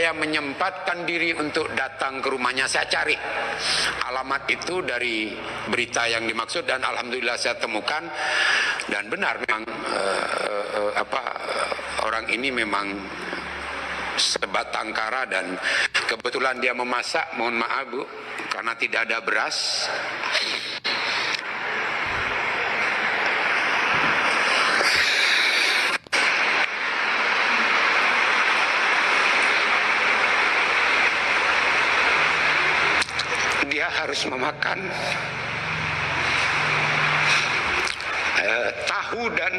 saya menyempatkan diri untuk datang ke rumahnya. Saya cari alamat itu dari berita yang dimaksud dan alhamdulillah saya temukan, dan benar memang orang ini memang sebatang kara, dan kebetulan dia memasak, mohon maaf Bu, karena tidak ada beras. Dia harus memakan tahu dan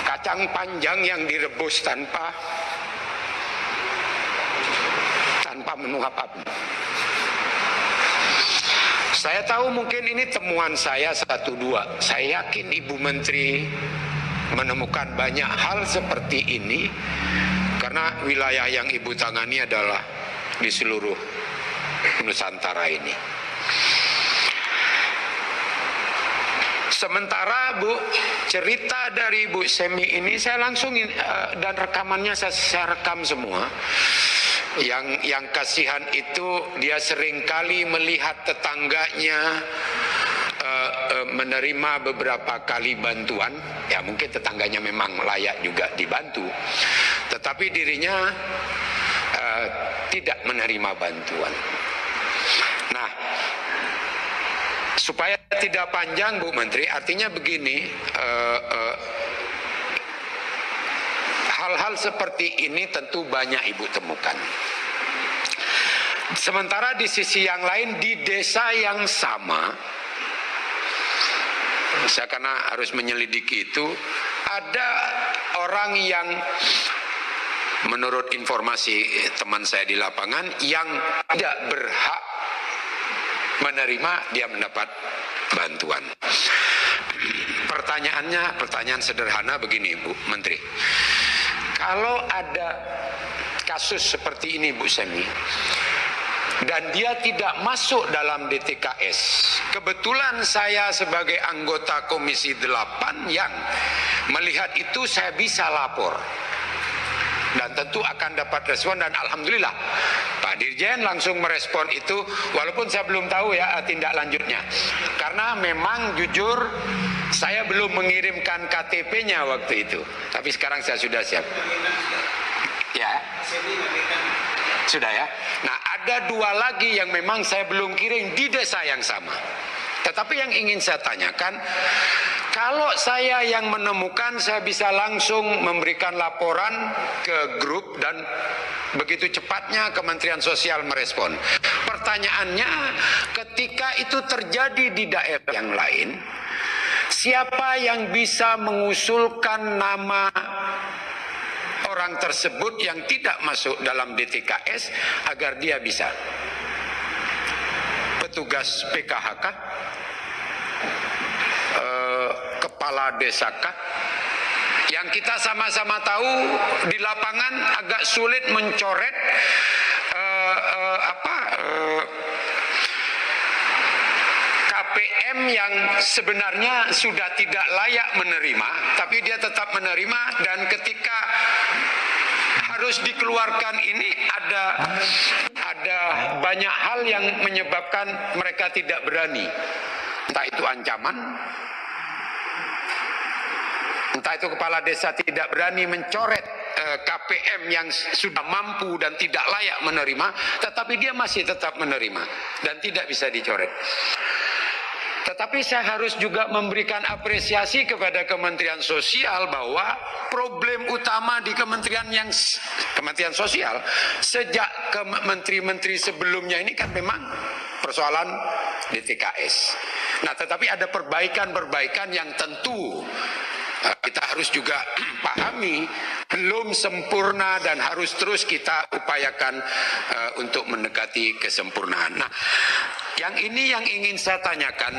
kacang panjang yang direbus tanpa menu apapun. Saya tahu mungkin ini temuan saya 1-2. Saya yakin Ibu Menteri menemukan banyak hal seperti ini karena wilayah yang Ibu tangani adalah di seluruh Nusantara ini. Sementara Bu, cerita dari Bu Semi ini saya langsung dan rekamannya saya rekam semua. Yang kasihan itu dia seringkali melihat tetangganya menerima beberapa kali bantuan. Ya mungkin tetangganya memang layak juga dibantu, tetapi dirinya tidak menerima bantuan. Nah, supaya tidak panjang Bu Menteri, artinya begini, hal-hal seperti ini tentu banyak Ibu temukan. Sementara di sisi yang lain, di desa yang sama, saya karena harus menyelidiki itu, ada orang yang menurut informasi teman saya di lapangan yang tidak berhak menerima, dia mendapat bantuan. Pertanyaan sederhana begini Bu Menteri. Kalau ada kasus seperti ini Bu Semi, dan dia tidak masuk dalam DTKS, kebetulan saya sebagai anggota Komisi 8 yang melihat itu, saya bisa lapor. Dan tentu akan dapat respon, dan alhamdulillah Pak Dirjen langsung merespon itu, walaupun saya belum tahu ya tindak lanjutnya. Karena memang jujur saya belum mengirimkan KTP-nya waktu itu. Tapi sekarang saya sudah siap. Ya. Sudah ya. Nah, ada 2 lagi yang memang saya belum kirim di desa yang sama. Tetapi yang ingin saya tanyakan, kalau saya yang menemukan, saya bisa langsung memberikan laporan ke grup dan begitu cepatnya Kementerian Sosial merespon. Pertanyaannya, ketika itu terjadi di daerah yang lain, siapa yang bisa mengusulkan nama orang tersebut yang tidak masuk dalam DTKS agar dia bisa? Petugas PKH kah? Kepala desa kah? Yang kita sama-sama tahu di lapangan agak sulit mencoret KPM yang sebenarnya sudah tidak layak menerima, tapi dia tetap menerima, dan ketika harus dikeluarkan ini ada banyak hal yang menyebabkan mereka tidak berani. Entah itu ancaman, entah itu kepala desa tidak berani mencoret KPM yang sudah mampu dan tidak layak menerima, tetapi dia masih tetap menerima dan tidak bisa dicoret. Tetapi saya harus juga memberikan apresiasi kepada Kementerian Sosial bahwa problem utama di Kementerian Sosial sejak ke menteri-menteri sebelumnya ini kan memang persoalan DTKS. Nah, tetapi ada perbaikan-perbaikan yang tentu kita harus juga pahami belum sempurna dan harus terus kita upayakan untuk mendekati kesempurnaan. Nah, yang ini yang ingin saya tanyakan.